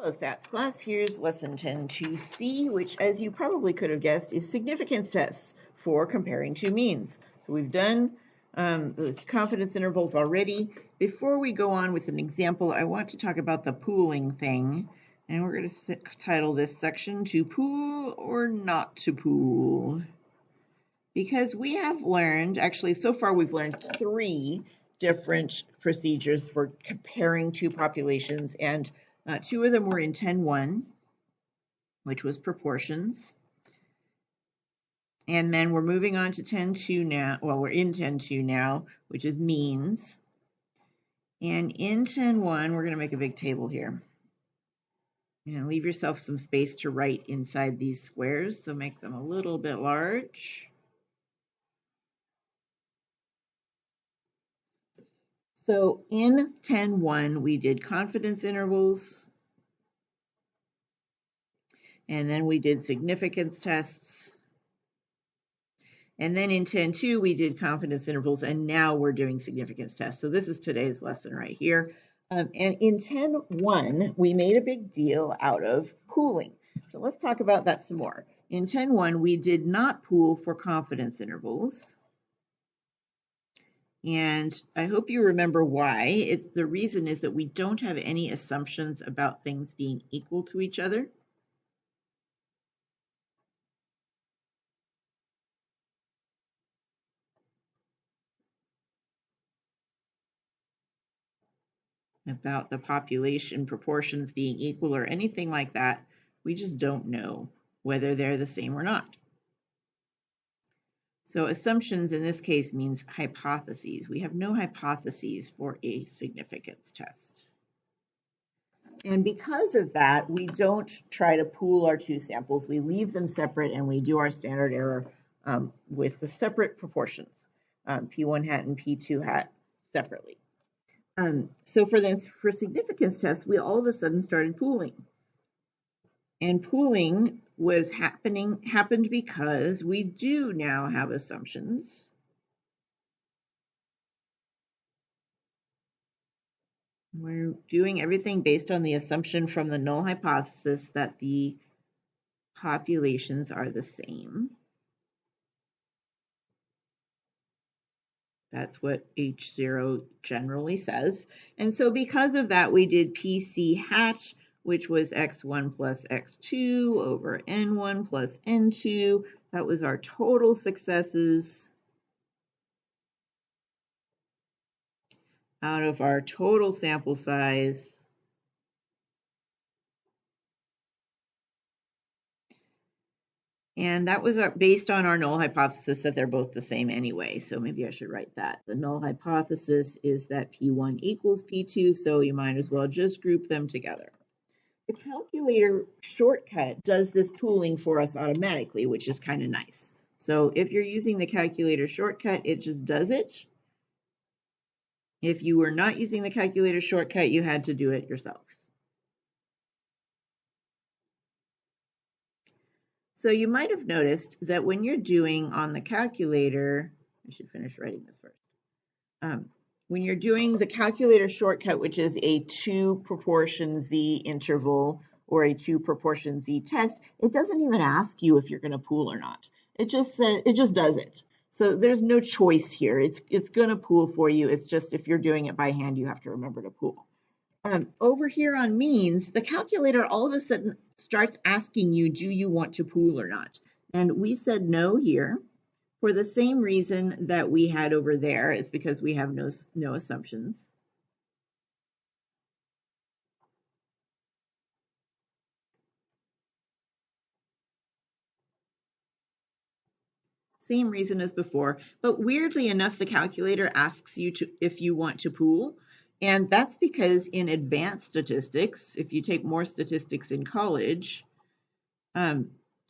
Hello, Stats class. Here's lesson 10-2C, which, as you probably could have guessed, is significance tests for comparing two means. So we've done those confidence intervals already. Before we go on with an example, I want to talk about the pooling thing. And we're going to title this section, To Pool or Not to Pool. Because we have learned, actually, so far we've learned 3 different procedures for comparing two populations, and 2 of them were in 10-1, which was proportions. And then we're moving on to 10-2 now. Well, we're in 10-2 now, which is means. And in 10-1, we're going to make a big table here. And leave yourself some space to write inside these squares, so make them a little bit large. So in 10-1, we did confidence intervals, and then we did significance tests. And then in 10-2, we did confidence intervals, and now we're doing significance tests. So this is today's lesson right here. And in 10-1, we made a big deal out of pooling. So let's talk about that some more. In 10-1, we did not pool for confidence intervals. And I hope you remember why. The reason is that we don't have any assumptions about things being equal to each other. About the population proportions being equal or anything like that. We just don't know whether they're the same or not. So assumptions in this case means hypotheses. We have no hypotheses for a significance test. And because of that, we don't try to pool our 2 samples. We leave them separate and we do our standard error with the separate proportions, P1 hat and P2 hat separately. So for significance tests, we all of a sudden started pooling. And pooling was happened because we do now have assumptions. We're doing everything based on the assumption from the null hypothesis that the populations are the same. That's what H0 generally says. And so because of that, we did PC hat, which was x1 plus x2 over n1 plus n2. That was our total successes out of our total sample size. And that was based on our null hypothesis that they're both the same anyway. So maybe I should write that. The null hypothesis is that P1 equals P2, so you might as well just group them together. The calculator shortcut does this pooling for us automatically, which is kind of nice. So if you're using the calculator shortcut, it just does it. If you were not using the calculator shortcut, you had to do it yourself. So you might have noticed that when you're doing on the calculator, I should finish writing this first. When you're doing the calculator shortcut, which is a 2 proportion z interval or a 2 proportion z test, it doesn't even ask you if you're going to pool or not. It just does it. So there's no choice here. It's going to pool for you. It's just if you're doing it by hand, you have to remember to pool. Over here on means, the calculator all of a sudden starts asking you, do you want to pool or not? And we said no here for the same reason that we had over there. Is because we have no assumptions. Same reason as before, but weirdly enough, the calculator asks you if you want to pool. And that's because in advanced statistics, if you take more statistics in college,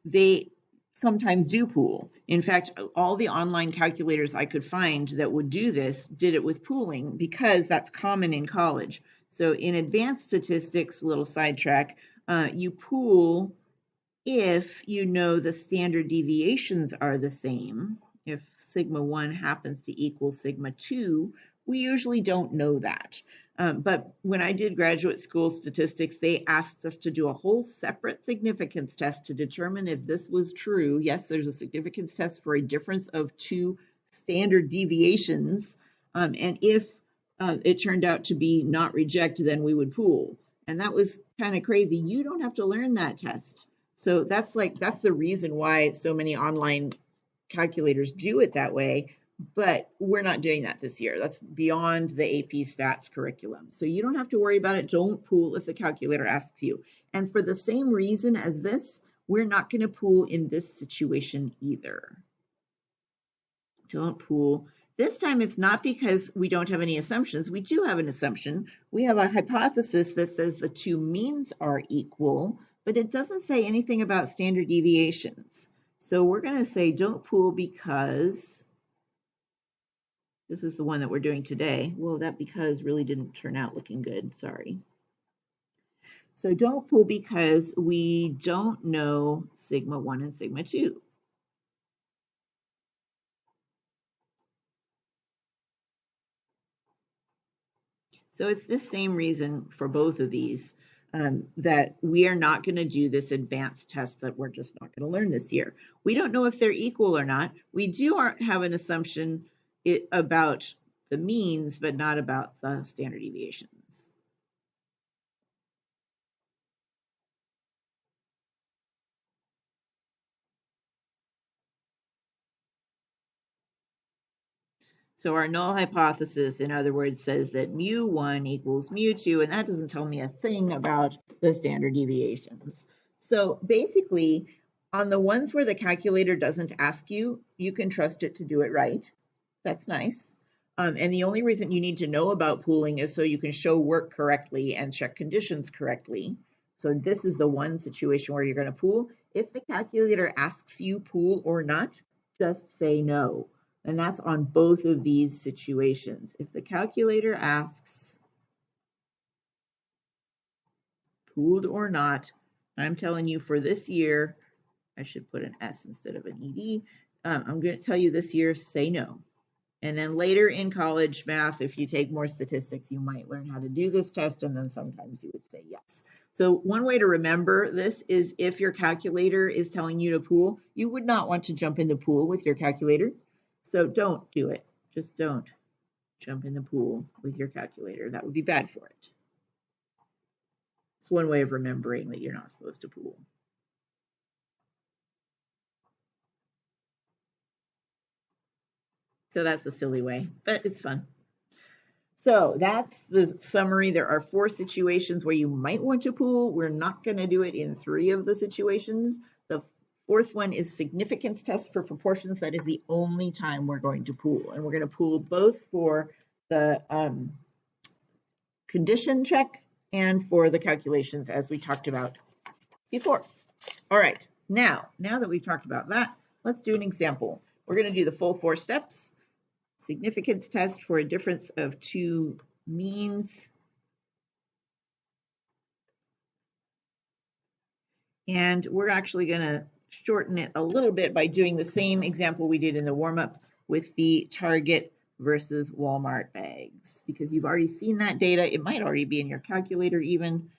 they sometimes do pool. In fact, all the online calculators I could find that would do this did it with pooling because that's common in college. So in advanced statistics, little sidetrack, you pool if you know the standard deviations are the same. If sigma 1 happens to equal sigma 2, we usually don't know that. But when I did graduate school statistics, they asked us to do a whole separate significance test to determine if this was true. Yes, there's a significance test for a difference of 2 standard deviations. And if it turned out to be not reject, then we would pool. And that was kind of crazy. You don't have to learn that test. So that's the reason why so many online calculators do it that way. But we're not doing that this year. That's beyond the AP Stats curriculum. So you don't have to worry about it. Don't pool if the calculator asks you. And for the same reason as this, we're not going to pool in this situation either. Don't pool. This time it's not because we don't have any assumptions. We do have an assumption. We have a hypothesis that says the 2 means are equal, but it doesn't say anything about standard deviations. So we're going to say don't pool because this is the one that we're doing today. Well, that because really didn't turn out looking good. Sorry. So don't pool because we don't know sigma 1 and sigma 2. So it's the same reason for both of these, that we are not going to do this advanced test that we're just not going to learn this year. We don't know if they're equal or not. We do have an assumption about the means, but not about the standard deviations. So our null hypothesis, in other words, says that mu1 equals mu2, and that doesn't tell me a thing about the standard deviations. So basically, on the ones where the calculator doesn't ask you, you can trust it to do it right. That's nice. And the only reason you need to know about pooling is so you can show work correctly and check conditions correctly. So this is the one situation where you're going to pool. If the calculator asks you pool or not, just say no. And that's on both of these situations. If the calculator asks pooled or not, I'm telling you for this year, I should put an S instead of an ED. I'm going to tell you this year, say no. And then later in college math, if you take more statistics, you might learn how to do this test, and then sometimes you would say yes. So one way to remember this is if your calculator is telling you to pool, you would not want to jump in the pool with your calculator. So don't do it. Just don't jump in the pool with your calculator. That would be bad for it. It's one way of remembering that you're not supposed to pool. So that's a silly way, but it's fun. So that's the summary. There are 4 situations where you might want to pool. We're not going to do it in 3 of the situations. The 4th one is significance test for proportions. That is the only time we're going to pool. And we're going to pool both for the condition check and for the calculations as we talked about before. All right, now that we've talked about that, let's do an example. We're going to do the full 4 steps. Significance test for a difference of 2 means. And we're actually going to shorten it a little bit by doing the same example we did in the warm-up with the Target versus Walmart bags. Because you've already seen that data. It might already be in your calculator even.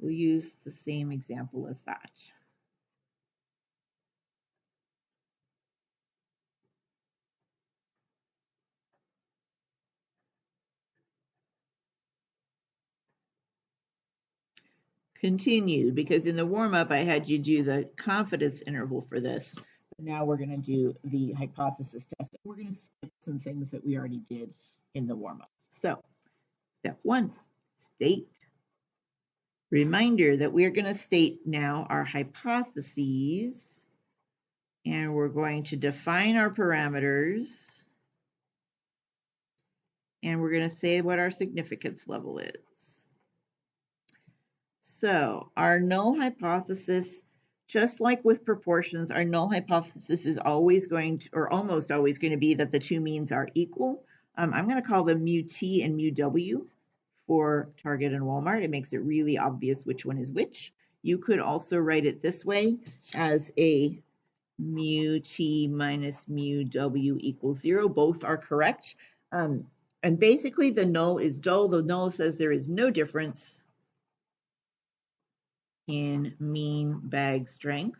We'll use the same example as that. Continued, because in the warm-up I had you do the confidence interval for this. But now we're going to do the hypothesis test. We're going to skip some things that we already did in the warm-up. So step 1, state. Reminder that we're going to state now our hypotheses, and we're going to define our parameters, and we're going to say what our significance level is. So our null hypothesis, just like with proportions, our null hypothesis is always going to, or almost always going to be that the 2 means are equal. I'm going to call them mu t and mu w for Target and Walmart. It makes it really obvious which one is which. You could also write it this way as a mu t minus mu w equals 0. Both are correct. And basically the null is dull. The null says there is no difference in mean bag strength.